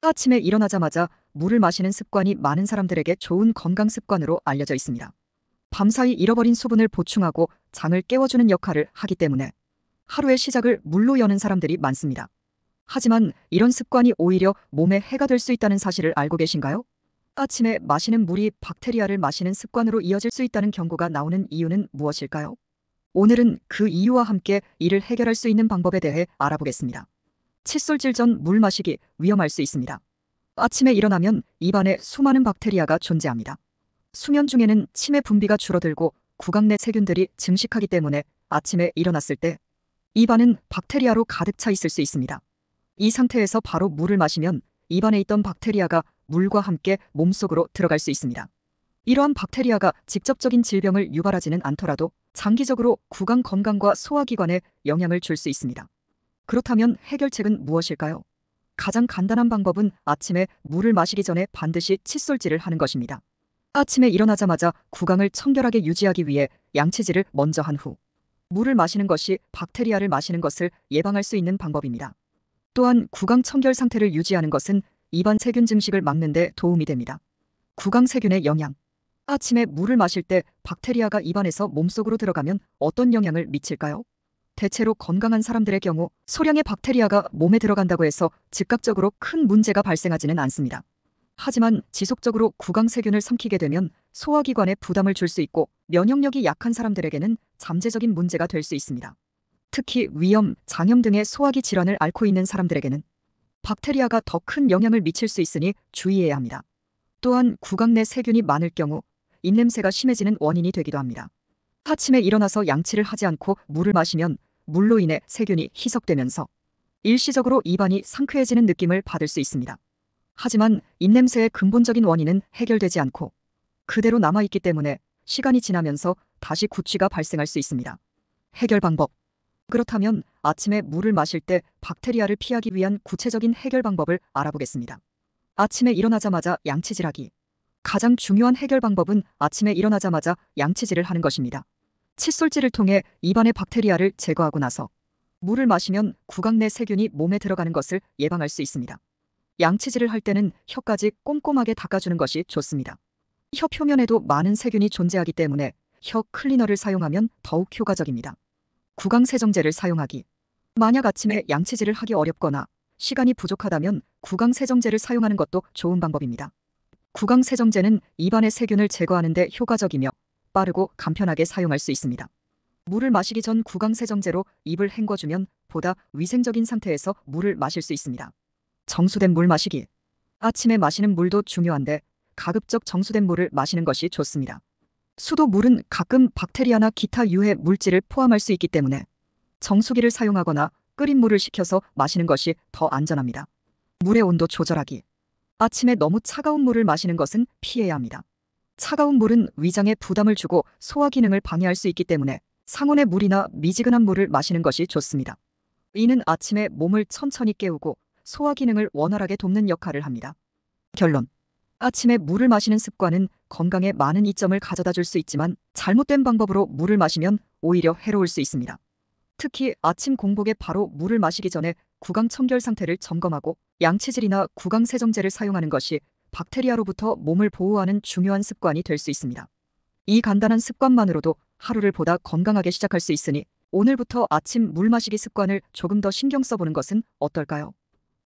아침에 일어나자마자 물을 마시는 습관이 많은 사람들에게 좋은 건강 습관으로 알려져 있습니다. 밤사이 잃어버린 수분을 보충하고 장을 깨워주는 역할을 하기 때문에 하루의 시작을 물로 여는 사람들이 많습니다. 하지만 이런 습관이 오히려 몸에 해가 될 수 있다는 사실을 알고 계신가요? 아침에 마시는 물이 박테리아를 마시는 습관으로 이어질 수 있다는 경고가 나오는 이유는 무엇일까요? 오늘은 그 이유와 함께 이를 해결할 수 있는 방법에 대해 알아보겠습니다. 칫솔질 전 물 마시기 위험할 수 있습니다. 아침에 일어나면 입안에 수많은 박테리아가 존재합니다. 수면 중에는 치매 분비가 줄어들고 구강 내 세균들이 증식하기 때문에 아침에 일어났을 때 입안은 박테리아로 가득 차 있을 수 있습니다. 이 상태에서 바로 물을 마시면 입안에 있던 박테리아가 물과 함께 몸속으로 들어갈 수 있습니다. 이러한 박테리아가 직접적인 질병을 유발하지는 않더라도 장기적으로 구강 건강과 소화기관에 영향을 줄 수 있습니다. 그렇다면 해결책은 무엇일까요? 가장 간단한 방법은 아침에 물을 마시기 전에 반드시 칫솔질을 하는 것입니다. 아침에 일어나자마자 구강을 청결하게 유지하기 위해 양치질을 먼저 한 후 물을 마시는 것이 박테리아를 마시는 것을 예방할 수 있는 방법입니다. 또한 구강 청결 상태를 유지하는 것은 입안 세균 증식을 막는 데 도움이 됩니다. 구강 세균의 영향. 아침에 물을 마실 때 박테리아가 입안에서 몸속으로 들어가면 어떤 영향을 미칠까요? 대체로 건강한 사람들의 경우 소량의 박테리아가 몸에 들어간다고 해서 즉각적으로 큰 문제가 발생하지는 않습니다. 하지만 지속적으로 구강 세균을 삼키게 되면 소화기관에 부담을 줄 수 있고 면역력이 약한 사람들에게는 잠재적인 문제가 될 수 있습니다. 특히 위염, 장염 등의 소화기 질환을 앓고 있는 사람들에게는 박테리아가 더 큰 영향을 미칠 수 있으니 주의해야 합니다. 또한 구강 내 세균이 많을 경우 입냄새가 심해지는 원인이 되기도 합니다. 아침에 일어나서 양치를 하지 않고 물을 마시면 물로 인해 세균이 희석되면서 일시적으로 입안이 상쾌해지는 느낌을 받을 수 있습니다. 하지만 입냄새의 근본적인 원인은 해결되지 않고 그대로 남아있기 때문에 시간이 지나면서 다시 구취가 발생할 수 있습니다. 해결 방법. 그렇다면 아침에 물을 마실 때 박테리아를 피하기 위한 구체적인 해결 방법을 알아보겠습니다. 아침에 일어나자마자 양치질하기. 가장 중요한 해결 방법은 아침에 일어나자마자 양치질을 하는 것입니다. 칫솔질을 통해 입안의 박테리아를 제거하고 나서 물을 마시면 구강 내 세균이 몸에 들어가는 것을 예방할 수 있습니다. 양치질을 할 때는 혀까지 꼼꼼하게 닦아주는 것이 좋습니다. 혀 표면에도 많은 세균이 존재하기 때문에 혀 클리너를 사용하면 더욱 효과적입니다. 구강 세정제를 사용하기. 만약 아침에 양치질을 하기 어렵거나 시간이 부족하다면 구강 세정제를 사용하는 것도 좋은 방법입니다. 구강 세정제는 입안의 세균을 제거하는 데 효과적이며 빠르고 간편하게 사용할 수 있습니다. 물을 마시기 전 구강 세정제로 입을 헹궈주면 보다 위생적인 상태에서 물을 마실 수 있습니다. 정수된 물 마시기. 아침에 마시는 물도 중요한데 가급적 정수된 물을 마시는 것이 좋습니다. 수도 물은 가끔 박테리아나 기타 유해 물질을 포함할 수 있기 때문에 정수기를 사용하거나 끓인 물을 식혀서 마시는 것이 더 안전합니다. 물의 온도 조절하기. 아침에 너무 차가운 물을 마시는 것은 피해야 합니다. 차가운 물은 위장에 부담을 주고 소화 기능을 방해할 수 있기 때문에 상온의 물이나 미지근한 물을 마시는 것이 좋습니다. 이는 아침에 몸을 천천히 깨우고 소화 기능을 원활하게 돕는 역할을 합니다. 결론. 아침에 물을 마시는 습관은 건강에 많은 이점을 가져다 줄 수 있지만 잘못된 방법으로 물을 마시면 오히려 해로울 수 있습니다. 특히 아침 공복에 바로 물을 마시기 전에 구강 청결 상태를 점검하고 양치질이나 구강 세정제를 사용하는 것이 박테리아로부터 몸을 보호하는 중요한 습관이 될 수 있습니다. 이 간단한 습관만으로도 하루를 보다 건강하게 시작할 수 있으니 오늘부터 아침 물 마시기 습관을 조금 더 신경 써보는 것은 어떨까요?